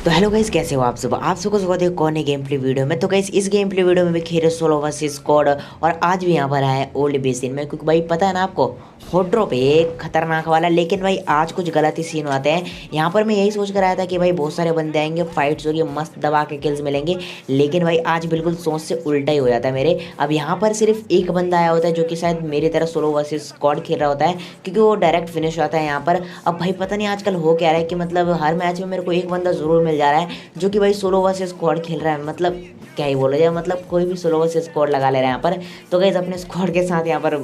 तो hello guys, कैसे हो आप सब। आप सबको स्वागत है कौन है गेम प्ले वीडियो में। तो गाइस इस गेम प्ले वीडियो में भी खेल रहे सोलो वर्सेस स्क्वाड और आज भी यहाँ पर आया है ओल्ड बेसिन में, क्योंकि भाई पता है ना आपको हॉट ड्रॉप है एक खतरनाक वाला। लेकिन भाई आज कुछ गलत ही सीन आते हैं यहाँ पर। मैं यही सोच कर आया था कि भाई बहुत सारे बंदे आएंगे, फाइट्स होगी, मस्त दबा के किल्स मिलेंगे। लेकिन भाई आज बिल्कुल सोच से उल्टा ही हो जाता है मेरे। अब यहाँ पर सिर्फ एक बंदा आया होता है जो कि शायद मेरी तरह सोलो वर्सेस स्क्वाड खेल रहा होता है, क्योंकि वो डायरेक्ट फिनिश होता है यहाँ पर। अब भाई पता नहीं आजकल हो क्या रहा है कि मतलब हर मैच में मेरे को एक बंदा जरूर मिल जा रहा है जो कि भाई सोलो वर्सेस स्क्वाड खेल रहा है। मतलब क्या ही बोला जाए, मतलब कोई भी सोलो वर्सेस स्क्वाड लगा ले रहा है यहाँ पर। तो गाइस अपने स्क्वाड के साथ यहाँ पर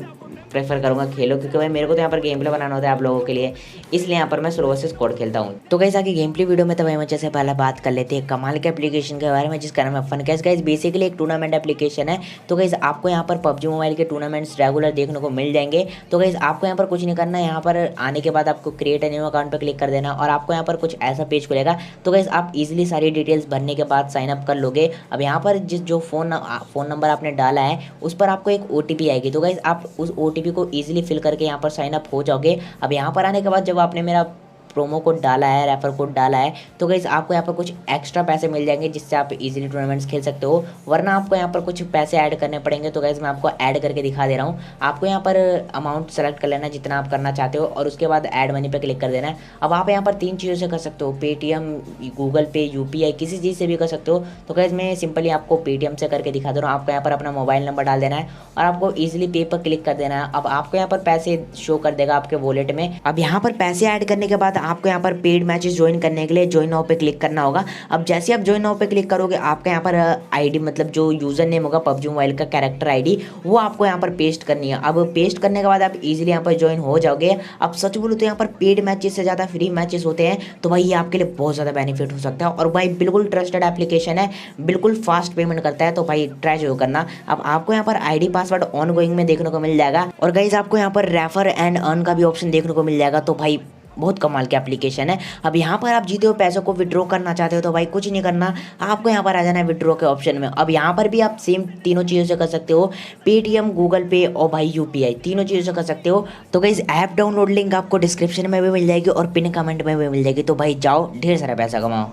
प्रेफर करूंगा खेलो, क्योंकि भाई मेरे को तो यहाँ पर गेम प्ले बनाना होता है आप लोगों के लिए, इसलिए यहाँ पर मैं सोलो वर्सेस स्क्वाड खेलता हूँ। तो गाइस आगे गेम प्ले वीडियो में तो भाई मुझे से पहले बात कर लेते हैं कमाल के एप्लीकेशन के बारे में जिसका नाम है फन कैश। गाइस बेसिकली एक टूर्नामेंट एप्लीकेशन है। तो गाइस आपको यहाँ पर पबजी मोबाइल के टूर्नामेंट्स रेगुलर देखने को मिल जाएंगे। तो गाइस आपको यहाँ पर कुछ नहीं करना है, यहाँ पर आने के बाद आपको क्रिएट ए न्यू अकाउंट पर क्लिक कर देना और आपको यहाँ पर कुछ ऐसा पेज खुलेगा। तो गाइस आप इजीली सारी डिटेल्स भरने के बाद साइन अप कर लोगे। अब यहाँ पर जिस जो फोन नंबर आपने डाला है उस पर आपको एक ओटीपी आएगी। तो गाइस आप उस ओटीपी को इजीली फिल करके यहाँ पर साइन अप हो जाओगे। अब यहाँ पर आने के बाद जब आपने मेरा प्रोमो कोड डाला है, रेफर कोड डाला है, तो गाइस आपको यहाँ पर कुछ एक्स्ट्रा पैसे मिल जाएंगे जिससे आप इजीली टूर्नामेंट्स खेल सकते हो। वरना आपको यहाँ पर कुछ पैसे ऐड करने पड़ेंगे। तो गाइस मैं आपको ऐड करके दिखा दे रहा हूँ। आपको यहाँ पर अमाउंट सेलेक्ट कर लेना है जितना आप करना चाहते हो और उसके बाद ऐड मनी पे क्लिक कर देना है। अब आप यहाँ पर तीन चीज़ों से कर सकते हो, पेटीएम, गूगल पे, यूपीआई, किसी चीज़ से भी कर सकते हो। तो गाइस मैं सिंपली आपको पेटीएम से करके दिखा दे रहा हूँ। आपको यहाँ पर अपना मोबाइल नंबर डाल देना है और आपको ईजिली पे पर क्लिक कर देना है। अब आपको यहाँ पर पैसे शो कर देगा आपके वॉलेट में। अब यहाँ पर पैसे ऐड करने के बाद आपको यहाँ पर पेड मैचेस ज्वाइन करने के लिए ज्वाइन नाउ पे क्लिक करना होगा। अब जैसे आप ज्वाइन नाउ पे क्लिक करोगे आपका यहाँ पर आईडी, मतलब जो यूजर नेम होगा पबजी मोबाइल का कैरेक्टर आईडी, वो आपको यहाँ पर पेस्ट करनी है। अब पेस्ट करने के बाद आप इजीली यहाँ पर ज्वाइन हो जाओगे। अब सच बोलूँ तो यहाँ पर पेड मैचेस से ज़्यादा फ्री मैचेस होते हैं, तो भाई ये आपके लिए बहुत ज़्यादा बेनिफिट हो सकता है। और भाई बिल्कुल ट्रस्टेड एप्लीकेशन है, बिल्कुल फास्ट पेमेंट करता है, तो भाई ट्राई जरूर करना। अब आपको यहाँ पर आईडी पासवर्ड ऑन गोइंग में देखने को मिल जाएगा और गाइस आपको यहाँ पर रेफर एंड अर्न का भी ऑप्शन देखने को मिल जाएगा। तो भाई बहुत कमाल की एप्लीकेशन है। अब यहाँ पर आप जीते हुए पैसों को विड्रॉ करना चाहते हो तो भाई कुछ नहीं करना, आपको यहाँ पर आ जाना है विड्रॉ के ऑप्शन में। अब यहाँ पर भी आप सेम तीनों चीज़ों से कर सकते हो, पेटीएम, गूगल पे और भाई यूपीआई, तीनों चीज़ों से कर सकते हो। तो गाइस ऐप डाउनलोड लिंक आपको डिस्क्रिप्शन में भी मिल जाएगी और पिन कमेंट में भी मिल जाएगी। तो भाई जाओ ढेर सारा पैसा कमाओ।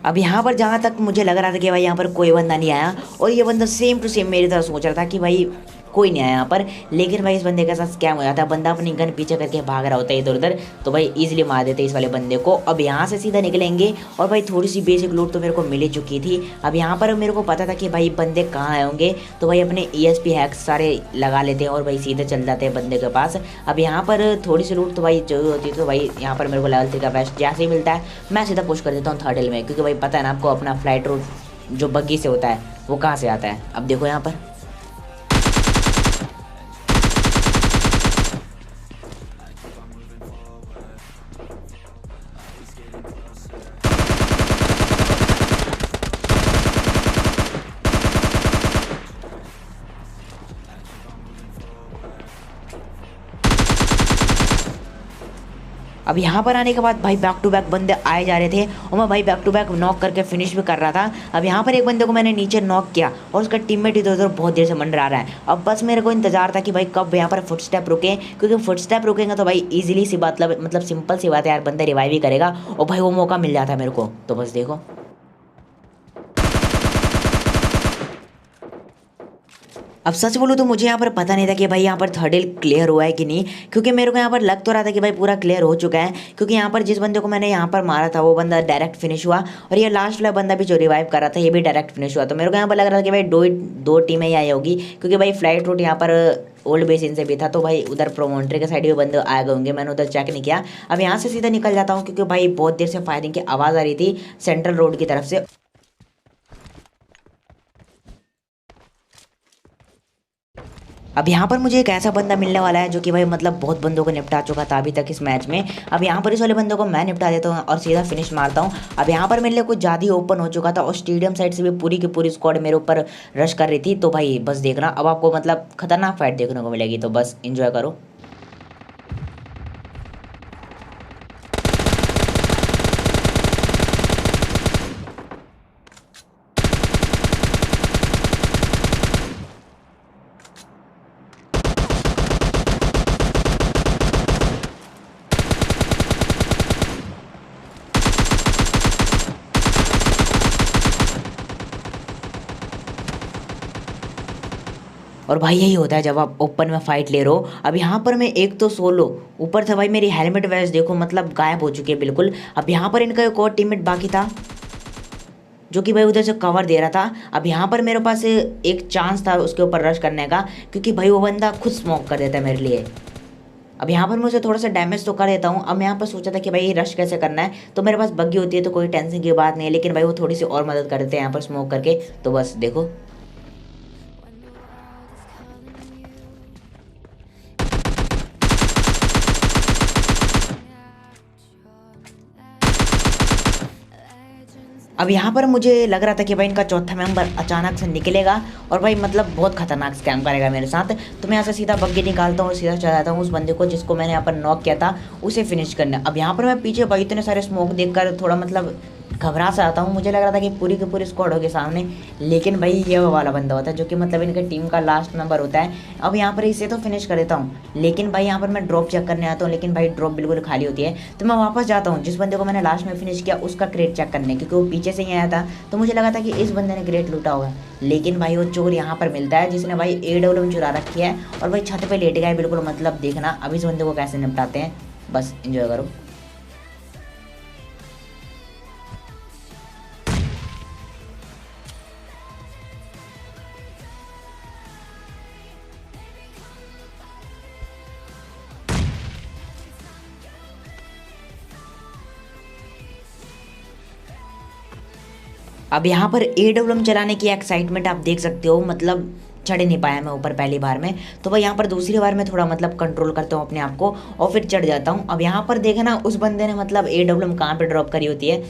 अब यहाँ पर जहाँ तक मुझे लग रहा था कि भाई यहाँ पर कोई बंदा नहीं आया, और ये बंदा सेम टू सेम मेरी तरह सोच रहा था कि भाई कोई नहीं आया यहाँ पर। लेकिन भाई इस बंदे के साथ स्कैम हो जाता है, बंदा अपनी गन पीछे करके भाग रहा होता है इधर उधर, तो भाई इजीली मार देते इस वाले बंदे को। अब यहाँ से सीधा निकलेंगे और भाई थोड़ी सी बेसिक लूट तो मेरे को मिल ही चुकी थी। अब यहाँ पर मेरे को पता था कि भाई बंदे कहाँ आए होंगे, तो भाई अपने ESP हैक्स सारे लगा लेते हैं और भाई सीधे चल जाते हैं बंदे के पास। अब यहाँ पर थोड़ी सी लूट तो भाई जरूर होती है, तो भाई यहाँ पर मेरे को लेवल 3 का बेस्ट जैसे ही मिलता है मैं सीधा पुश कर देता हूँ थर्ड हिल में, क्योंकि भाई पता है ना आपको अपना फ्लाइट रूट जो बग्गी से होता है वो कहाँ से आता है। अब देखो यहाँ पर अब यहाँ पर आने के बाद भाई बैक टू बैक बंदे आए जा रहे थे और मैं भाई बैक टू बैक नॉक करके फिनिश भी कर रहा था। अब यहाँ पर एक बंदे को मैंने नीचे नॉक किया और उसका टीममेट इधर उधर बहुत देर से मंडरा रहा है। अब बस मेरे को इंतजार था कि भाई कब यहाँ पर फुटस्टेप रुके, क्योंकि फुटस्टेप रुकेंगे तो भाई इजीली सी बात, मतलब सिंपल सी बात है यार, बंदा रिवाइव ही करेगा और भाई वो मौका मिल जाता है मेरे को। तो बस देखो अब सच बोलूँ तो मुझे यहाँ पर पता नहीं था कि भाई यहाँ पर थर्ड हिल क्लियर हुआ है कि नहीं, क्योंकि मेरे को यहाँ पर लग तो रहा था कि भाई पूरा क्लियर हो चुका है, क्योंकि यहाँ पर जिस बंदे को मैंने यहाँ पर मारा था वो बंदा डायरेक्ट फिनिश हुआ और ये लास्ट वाला बंदा भी जो रिवाइव कर रहा था ये भी डायरेक्ट फिनिश हुआ। तो मेरे को यहाँ पर लग रहा था कि भाई दो टीमें ही आई होगी, क्योंकि भाई फ्लाइट रूट यहाँ पर ओल्ड बेसिन से भी था, तो भाई उधर प्रोमोन्ट्री के साइड भी बंदे आ गए होंगे, मैंने उधर चेक नहीं किया। अब यहाँ से सीधा निकल जाता हूँ क्योंकि भाई बहुत देर से फायरिंग की आवाज़ आ रही थी सेंट्रल रोड की तरफ से। अब यहाँ पर मुझे एक ऐसा बंदा मिलने वाला है जो कि भाई मतलब बहुत बंदों को निपटा चुका था अभी तक इस मैच में। अब यहाँ पर इस वाले बंदों को मैं निपटा देता हूँ और सीधा फिनिश मारता हूँ। अब यहाँ पर मेरे लिए कुछ ज़्यादा ही ओपन हो चुका था और स्टेडियम साइड से भी पूरी की पूरी स्क्वाड मेरे ऊपर रश कर रही थी। तो भाई बस देखना, अब आपको मतलब खतरनाक फाइट देखने को मिलेगी, तो बस इंजॉय करो। और भाई यही होता है जब आप ओपन में फाइट ले रहे हो। अब यहाँ पर मैं एक तो सोलो, ऊपर से भाई मेरी हेलमेट वेस्ट देखो मतलब गायब हो चुकी है बिल्कुल। अब यहाँ पर इनका एक और टीममेट बाकी था जो कि भाई उधर से कवर दे रहा था। अब यहाँ पर मेरे पास एक चांस था उसके ऊपर रश करने का, क्योंकि भाई वो बंदा खुद स्मोक कर देता है मेरे लिए। अब यहाँ पर मैं उसे थोड़ा सा डैमेज तो कर देता हूँ। अब मैं यहाँ पर सोचा था कि भाई रश कैसे करना है, तो मेरे पास बग्गी होती है तो कोई टेंशन की बात नहीं है, लेकिन भाई वो थोड़ी सी और मदद कर देते हैं यहाँ पर स्मोक करके। तो बस देखो, अब यहाँ पर मुझे लग रहा था कि भाई इनका चौथा मेंबर अचानक से निकलेगा और भाई मतलब बहुत खतरनाक स्कैम करेगा मेरे साथ। तो मैं यहाँ से सीधा बग्गी निकालता हूँ और सीधा चला जाता हूँ उस बंदे को जिसको मैंने यहाँ पर नॉक किया था उसे फिनिश करने। अब यहाँ पर मैं पीछे भाई इतने सारे स्मोक देखकर थोड़ा मतलब घबरा सा आता हूँ। मुझे लग रहा था कि पूरी की पूरी स्क्वाड होगी सामने, लेकिन भाई ये वो वाला बंदा होता है जो कि मतलब इनके टीम का लास्ट मेंबर होता है। अब यहाँ पर इसे तो फिनिश कर देता हूँ, लेकिन भाई यहाँ पर मैं ड्रॉप चेक करने आता हूँ, लेकिन भाई ड्रॉप बिल्कुल खाली होती है। तो मैं वापस जाता हूँ जिस बंदे को मैंने लास्ट में फिनिश किया उसका क्रेट चेक करने, क्योंकि वो पीछे से ही आया था। तो मुझे लगा था कि इस बंदे ने क्रेट लूटा होगा, लेकिन भाई वो चोर यहाँ पर मिलता है जिसने भाई AWM चुरा रखी है और भाई छत पर लेट गया है बिल्कुल। मतलब देखना अब इस बंदे को कैसे निपटाते हैं, बस इंजॉय करो। अब यहाँ पर AWM चलाने की एक्साइटमेंट आप देख सकते हो, मतलब चढ़ नहीं पाया मैं ऊपर पहली बार में। तो भाई यहाँ पर दूसरी बार में थोड़ा मतलब कंट्रोल करता हूँ अपने आप को और फिर चढ़ जाता हूँ। अब यहाँ पर देखना उस बंदे ने मतलब AWM कहाँ पे ड्रॉप करी होती है।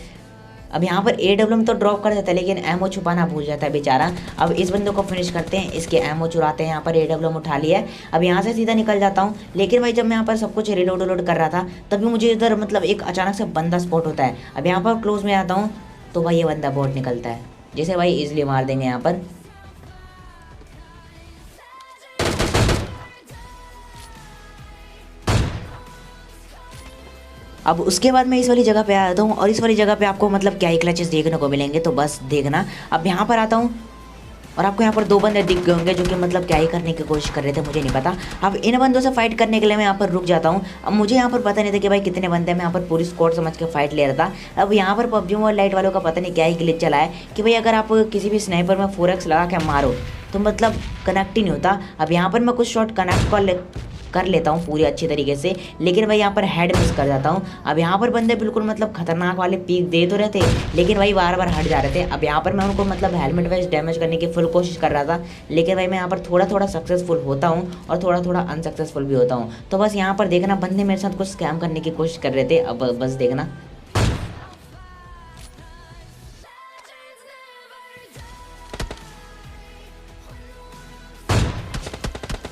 अब यहाँ पर AWM तो ड्रॉप कर देता है, लेकिन एमओ छुपाना भूल जाता है बेचारा। अब इस बंदे को फिनिश करते हैं, इसके एमओ चुराते हैं। यहाँ पर AWM उठा लिया है। अब यहाँ से सीधा निकल जाता हूँ, लेकिन भाई जब मैं यहाँ पर सब कुछ रिलोड कर रहा था तभी मुझे इधर मतलब एक अचानक से बंदा स्पॉट होता है। अब यहाँ पर क्लोज में आता हूँ तो भाई ये बंदा बॉट निकलता है, जिसे भाई इजीली मार देंगे यहाँ पर। अब उसके बाद मैं इस वाली जगह पे आता हूँ और इस वाली जगह पे आपको मतलब क्या ही क्लचेस देखने को मिलेंगे, तो बस देखना। अब यहाँ पर आता हूँ और आपको यहाँ पर दो बंदे दिख गए होंगे जो कि मतलब क्या ही करने की कोशिश कर रहे थे, मुझे नहीं पता। अब इन बंदों से फाइट करने के लिए मैं यहाँ पर रुक जाता हूँ। अब मुझे यहाँ पर पता नहीं था कि भाई कितने बंदे हैं, मैं यहाँ पर पूरी स्क्वाड समझ के फाइट ले रहा था। अब यहाँ पर PUBG मोबाइल लाइट वालों का पता नहीं क्या ही ग्लिच चला है कि भाई अगर आप किसी भी स्नाइपर में 4x लगा के मारो तो मतलब कनेक्ट ही नहीं होता। अब यहाँ पर मैं कुछ शॉट कनेक्ट कर लेता हूँ पूरी अच्छी तरीके से, लेकिन भाई यहाँ पर हेड मिस कर जाता हूँ। अब यहाँ पर बंदे बिल्कुल मतलब खतरनाक वाले पीक दे तो रहे थे, लेकिन भाई बार बार हट जा रहे थे। अब यहाँ पर मैं उनको मतलब हेलमेट वाइज डैमेज करने की फुल कोशिश कर रहा था, लेकिन भाई मैं यहाँ पर थोड़ा थोड़ा सक्सेसफुल होता हूँ और थोड़ा थोड़ा अनसक्सेसफुल भी होता हूँ। तो बस यहाँ पर देखना बंदे मेरे साथ कुछ स्कैम करने की कोशिश कर रहे थे, अब बस देखना।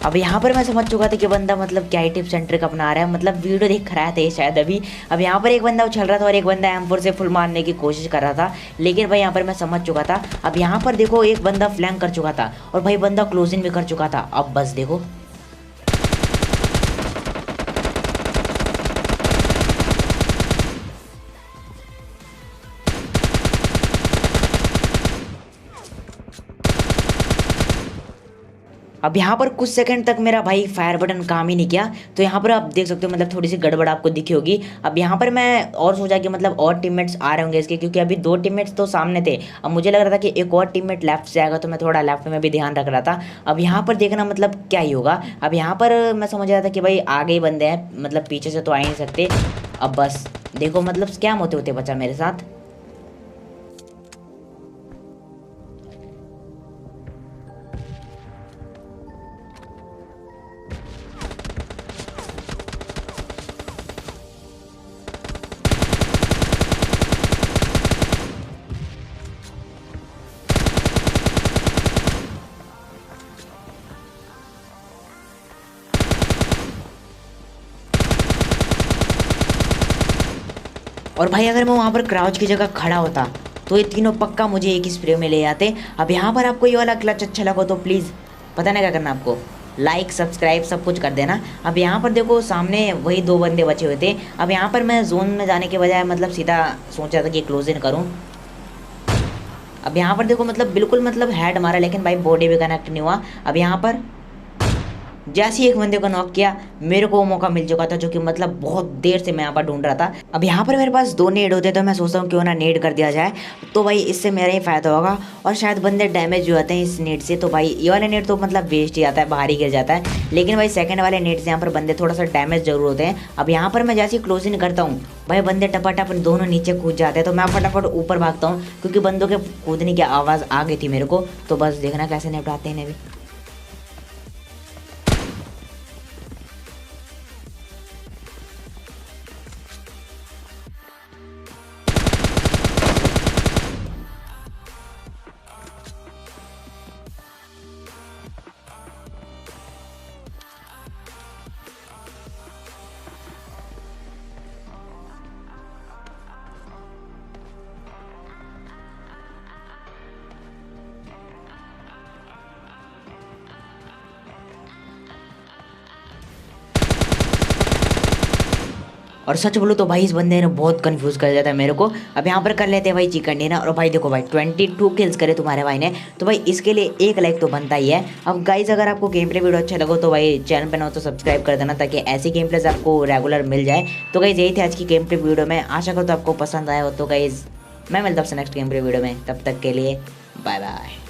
अब यहाँ पर मैं समझ चुका था कि बंदा मतलब क्या ही टिप सेंटर अपना रहा है, मतलब वीडियो देख रहा था शायद अभी। अब यहाँ पर एक बंदा उछल रहा था और एक बंदा M4 से फुल मारने की कोशिश कर रहा था, लेकिन भाई यहाँ पर मैं समझ चुका था। अब यहाँ पर देखो एक बंदा फ्लैंक कर चुका था और भाई बंदा क्लोजिंग भी कर चुका था। अब बस देखो, अब यहाँ पर कुछ सेकंड तक मेरा भाई फायर बटन काम ही नहीं किया। तो यहाँ पर आप देख सकते हो मतलब थोड़ी सी गड़बड़ आपको दिखी होगी। अब यहाँ पर मैं और सोचा कि मतलब और टीममेट्स आ रहे होंगे इसके, क्योंकि अभी दो टीममेट्स तो सामने थे। अब मुझे लग रहा था कि एक और टीममेट लेफ्ट से आएगा, तो मैं थोड़ा लेफ्ट में भी ध्यान रख रहा था। अब यहाँ पर देखना मतलब क्या ही होगा। अब यहाँ पर मैं समझ रहा था कि भाई आगे ही बंदे हैं, मतलब पीछे से तो आ ही नहीं सकते। अब बस देखो मतलब स्कैम होते होते बचा मेरे साथ। और भाई अगर मैं वहाँ पर क्राउच की जगह खड़ा होता तो ये तीनों पक्का मुझे एक ही स्प्रे में ले जाते। अब यहाँ पर आपको ये वाला क्लच अच्छा लगा तो प्लीज़ पता नहीं क्या करना आपको, लाइक सब्सक्राइब सब कुछ कर देना। अब यहाँ पर देखो सामने वही दो बंदे बचे हुए थे। अब यहाँ पर मैं जोन में जाने के बजाय मतलब सीधा सोचा था कि क्लोज इन करूँ। अब यहाँ पर देखो मतलब बिल्कुल मतलब हेड मारा, लेकिन भाई बॉडी भी कनेक्ट नहीं हुआ। अब यहाँ पर जैसे ही एक बंदे को नॉक किया मेरे को वो मौका मिल चुका था, जो कि मतलब बहुत देर से मैं यहाँ पर ढूंढ रहा था। अब यहाँ पर मेरे पास 2 नेड होते तो मैं सोचता हूँ क्यों ना नेड कर दिया जाए, तो भाई इससे मेरा ही फायदा होगा और शायद बंदे डैमेज हो जाते हैं इस नेट से। तो भाई ये वाला नेट तो मतलब वेस्ट ही आता है, बाहर ही गिर जाता है, लेकिन भाई सेकंड वाले नेट से यहाँ पर बंदे थोड़ा सा डैमेज जरूर होते हैं। अब यहाँ पर मैं जैसे ही क्लोजिंग करता हूँ भाई बंदे टपाटप दोनों नीचे कूद जाते हैं, तो मैं फटाफट ऊपर भागता हूँ क्योंकि बंदों के कूदने की आवाज़ आ गई थी मेरे को। तो बस देखना कैसे निपटाते हैं इन्हें भी। और सच बोलो तो भाई इस बंदे ने बहुत कंफ्यूज कर दिया था मेरे को। अब यहाँ पर कर लेते हैं भाई चिकन डिनर। और भाई देखो भाई 22 किल्स करे तुम्हारे भाई ने, तो भाई इसके लिए 1 लाइक तो बनता ही है। अब गाइज अगर आपको गेम प्ले वीडियो अच्छा लगो तो भाई चैनल पे ना हो तो सब्सक्राइब कर देना, ताकि ऐसी गेम प्लेस आपको रेगुलर मिल जाए। तो गाइज यही थे आज की गेम प्ले वीडियो में, आशा करो तो आपको पसंद आया हो। तो गाइज मैं मिलता हूँ नेक्स्ट गेम प्ले वीडियो में, तब तक के लिए बाय बाय।